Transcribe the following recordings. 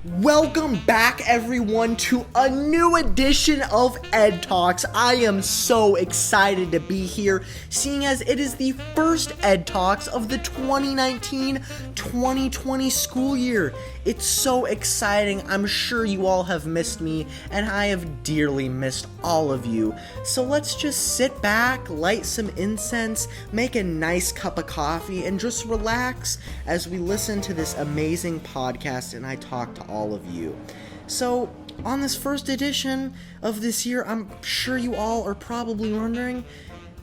Welcome back, everyone, to a new edition of EDTalks. I am so excited to be here, seeing as it is the first EDTalks of the 2019-2020 school year. It's so exciting. I'm sure you all have missed me, and I have dearly missed all of you. So let's just sit back, light some incense, make a nice cup of coffee, and just relax as we listen to this amazing podcast and I talk to all of you. So, on this first edition of this year, I'm sure you all are probably wondering,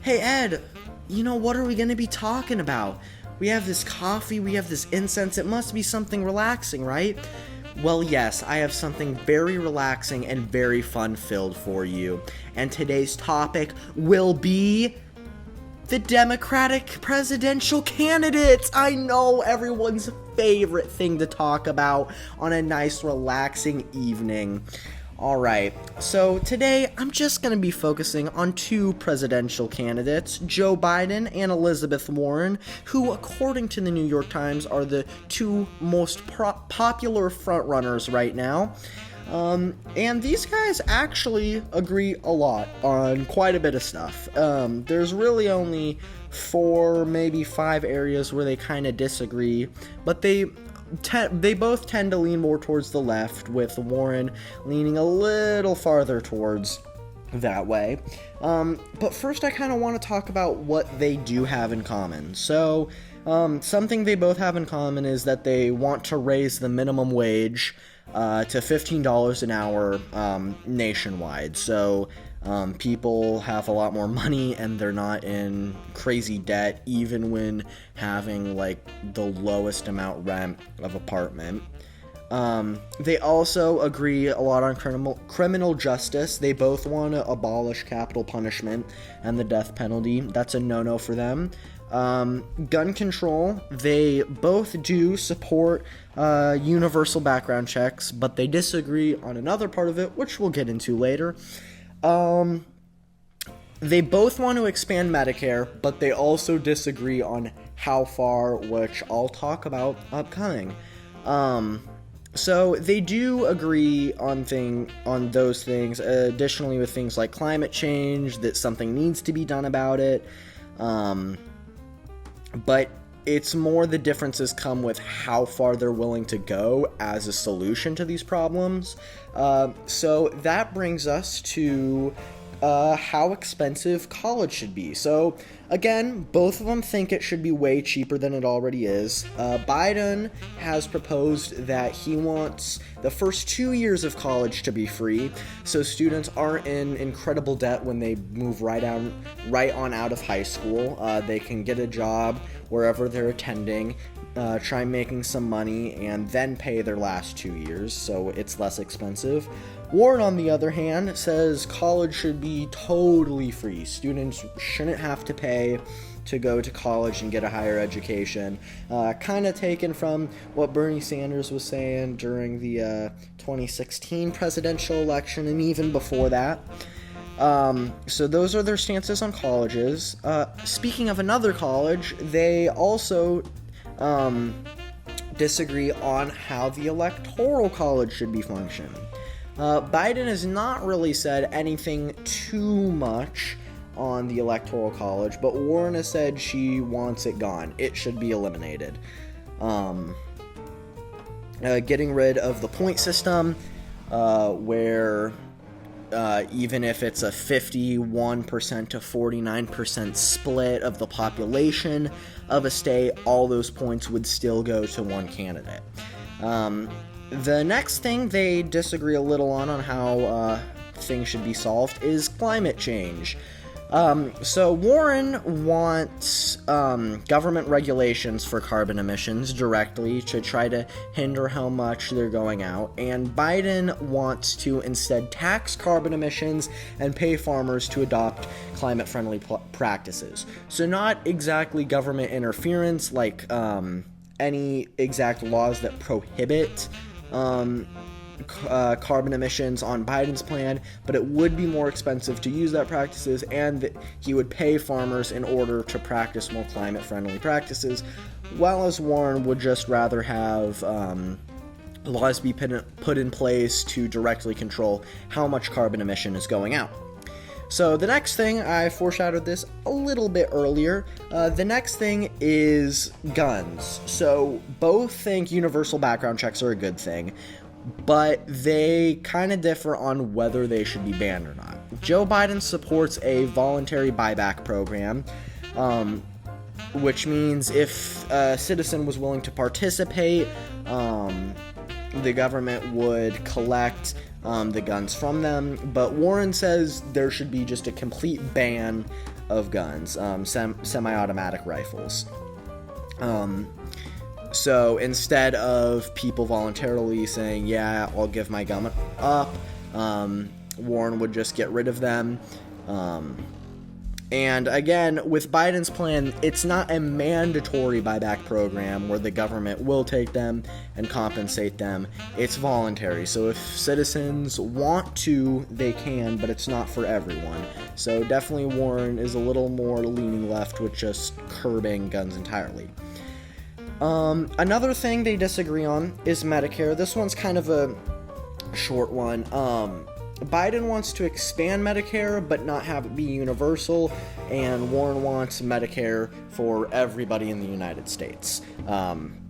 hey Ed, what are we going to be talking about? We have this coffee, we have this incense, it must be something relaxing, right? Well, yes, I have something very relaxing and very fun-filled for you. And today's topic will be the Democratic presidential candidates. I know, everyone's favorite thing to talk about on a nice, relaxing evening. Alright, so today I'm just going to be focusing on two presidential candidates, Joe Biden and Elizabeth Warren, who, according to the New York Times, are the two most popular frontrunners right now. And these guys actually agree a lot on quite a bit of stuff. There's really only 4, maybe 5 areas where they kind of disagree, but they both tend to lean more towards the left, with Warren leaning a little farther towards that way. But first I kind of want to talk about what they do have in common. So, something they both have in common is that they want to raise the minimum wage to $15 an hour nationwide. So people have a lot more money and they're not in crazy debt, even when having the lowest amount rent of apartment. They also agree a lot on criminal justice. They both want to abolish capital punishment and the death penalty. That's a no-no for them. Gun control, they both do support universal background checks, but they disagree on another part of it, which we'll get into later. They both want to expand Medicare, but they also disagree on how far, which I'll talk about upcoming. So they do agree on those things, additionally with things like climate change, that something needs to be done about it. But it's more the differences come with how far they're willing to go as a solution to these problems. So that brings us to how expensive college should be. So again, both of them think it should be way cheaper than it already is. Biden has proposed that he wants the first 2 years of college to be free, so students aren't in incredible debt when they move right on out of high school. They can get a job wherever they're attending, try making some money, and then pay their last 2 years, so it's less expensive. Warren, on the other hand, says college should be totally free. Students shouldn't have to pay to go to college and get a higher education. Kind of taken from what Bernie Sanders was saying during the 2016 presidential election and even before that. So those are their stances on colleges. Speaking of another college, they also disagree on how the Electoral College should be functioning. Biden has not really said anything too much on the Electoral College, but Warren has said she wants it gone. It should be eliminated. Getting rid of the point system, where even if it's a 51% to 49% split of the population of a state, all those points would still go to one candidate. The next thing they disagree a little on how things should be solved is climate change. So Warren wants government regulations for carbon emissions directly to try to hinder how much they're going out, and Biden wants to instead tax carbon emissions and pay farmers to adopt climate-friendly practices. So not exactly government interference like any exact laws that prohibit carbon emissions on Biden's plan, but it would be more expensive to use that practices, and that he would pay farmers in order to practice more climate-friendly practices, while as Warren would just rather have laws be put in place to directly control how much carbon emission is going out. So the next thing, I foreshadowed this a little bit earlier, the next thing is guns. So both think universal background checks are a good thing, but they kind of differ on whether they should be banned or not. Joe Biden supports a voluntary buyback program, which means if a citizen was willing to participate, the government would collect the guns from them. But Warren says there should be just a complete ban of guns, semi-automatic rifles. So instead of people voluntarily saying, yeah, I'll give my gun up, Warren would just get rid of them. And again, with Biden's plan, it's not a mandatory buyback program where the government will take them and compensate them. It's voluntary. So if citizens want to, they can, but it's not for everyone. So definitely Warren is a little more leaning left with just curbing guns entirely. Another thing they disagree on is Medicare. This one's kind of a short one. Biden wants to expand Medicare, but not have it be universal, and Warren wants Medicare for everybody in the United States.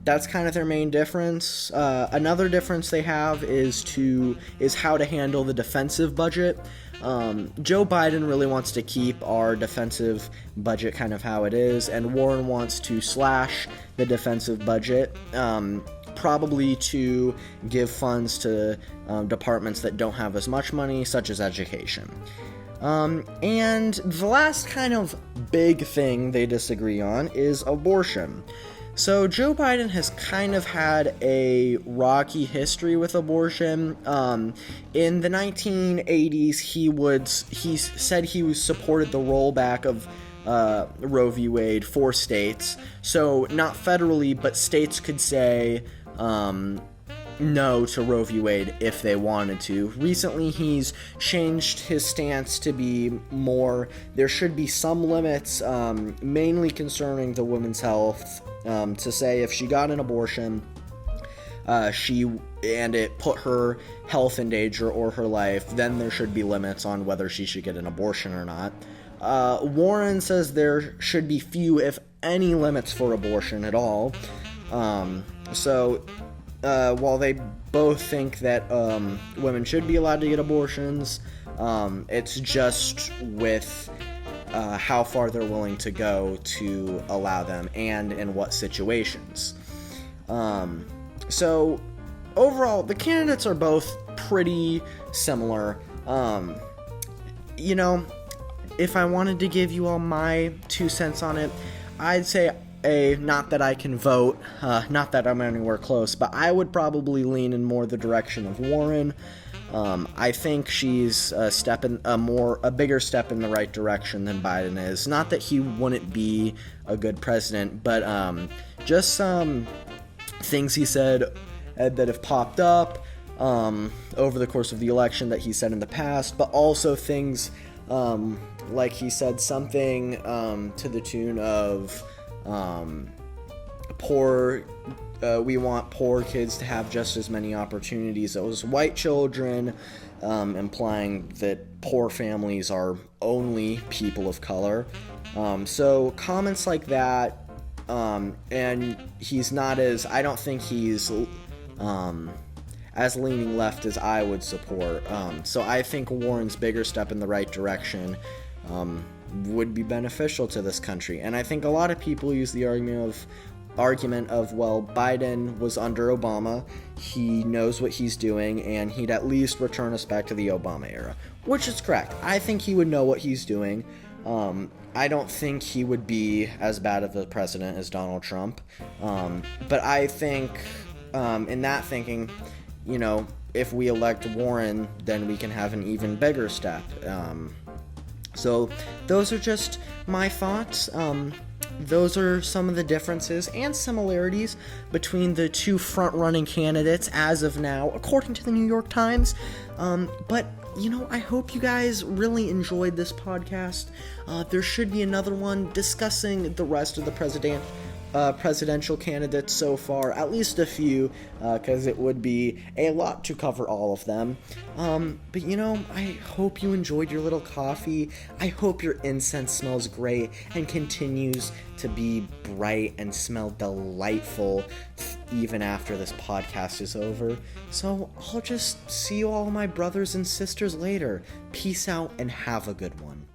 That's kind of their main difference. Another difference they have is how to handle the defensive budget. Joe Biden really wants to keep our defensive budget kind of how it is, and Warren wants to slash the defensive budget, probably to give funds to departments that don't have as much money, such as education. And the last kind of big thing they disagree on is abortion. So Joe Biden has kind of had a rocky history with abortion. In the 1980s, he said he supported the rollback of Roe v. Wade for states. So not federally, but states could say no to Roe v. Wade if they wanted to. Recently, he's changed his stance to be more, there should be some limits, mainly concerning the woman's health, to say if she got an abortion, and it put her health in danger or her life, then there should be limits on whether she should get an abortion or not. Warren says there should be few, if any, limits for abortion at all. So while they both think that women should be allowed to get abortions, it's just with how far they're willing to go to allow them and in what situations. So overall, the candidates are both pretty similar. If I wanted to give you all my 2 cents on it, I'd say not that I can vote, not that I'm anywhere close, but I would probably lean in more the direction of Warren. I think she's a bigger step in the right direction than Biden is. Not that he wouldn't be a good president, but just some things he said that have popped up over the course of the election that he said in the past, but also things like he said something to the tune of we want poor kids to have just as many opportunities as white children, implying that poor families are only people of color. So comments like that, and I don't think he's as leaning left as I would support. So I think Warren's bigger step in the right direction would be beneficial to this country. And I think a lot of people use the argument of, well, Biden was under Obama, he knows what he's doing, and he'd at least return us back to the Obama era, which is correct. I think he would know what he's doing. I don't think he would be as bad of a president as Donald Trump, but I think in that thinking, if we elect Warren, then we can have an even bigger step. So those are just my thoughts. Those are some of the differences and similarities between the two front-running candidates as of now, according to the New York Times. But I hope you guys really enjoyed this podcast. There should be another one discussing the rest of the presidential candidates so far, at least a few, because it would be a lot to cover all of them. But I hope you enjoyed your little coffee. I hope your incense smells great and continues to be bright and smell delightful even after this podcast is over. So I'll just see you all, my brothers and sisters, later. Peace out and have a good one.